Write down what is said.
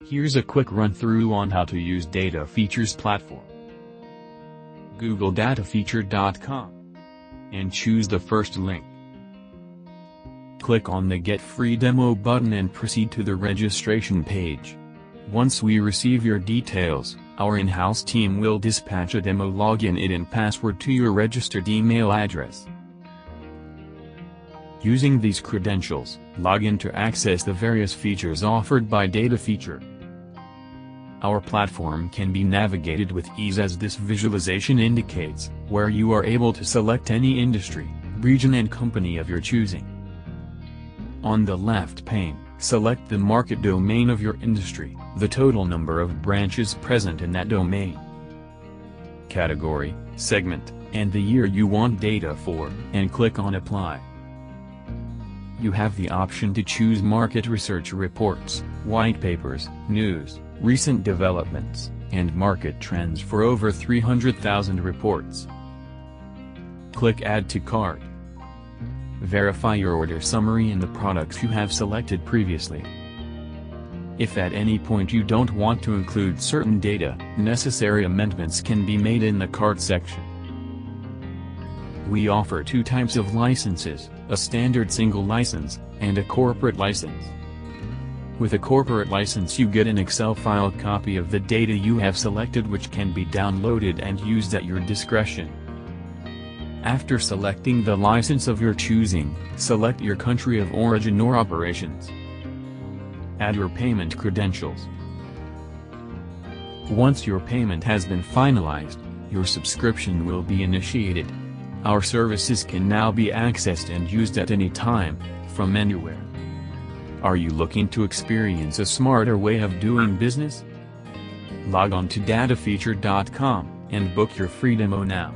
Here's a quick run-through on how to use Data Features platform. Google datafeature.com and choose the first link. Click on the Get Free Demo button and proceed to the registration page. Once we receive your details, our in-house team will dispatch a demo login ID and password to your registered email address. Using these credentials, log in to access the various features offered by Data Feature. Our platform can be navigated with ease as this visualization indicates, where you are able to select any industry, region and company of your choosing. On the left pane, select the market domain of your industry, the total number of branches present in that domain, category, segment, and the year you want data for, and click on Apply. You have the option to choose market research reports, white papers, news, recent developments, and market trends for over 300,000 reports. Click Add to Cart. Verify your order summary and the products you have selected previously. If at any point you don't want to include certain data, necessary amendments can be made in the cart section. We offer two types of licenses, a standard single license, and a corporate license. With a corporate license you get an Excel file copy of the data you have selected which can be downloaded and used at your discretion. After selecting the license of your choosing, select your country of origin or operations. Add your payment credentials. Once your payment has been finalized, your subscription will be initiated. Our services can now be accessed and used at any time, from anywhere. Are you looking to experience a smarter way of doing business? Log on to datafeature.com and book your free demo now.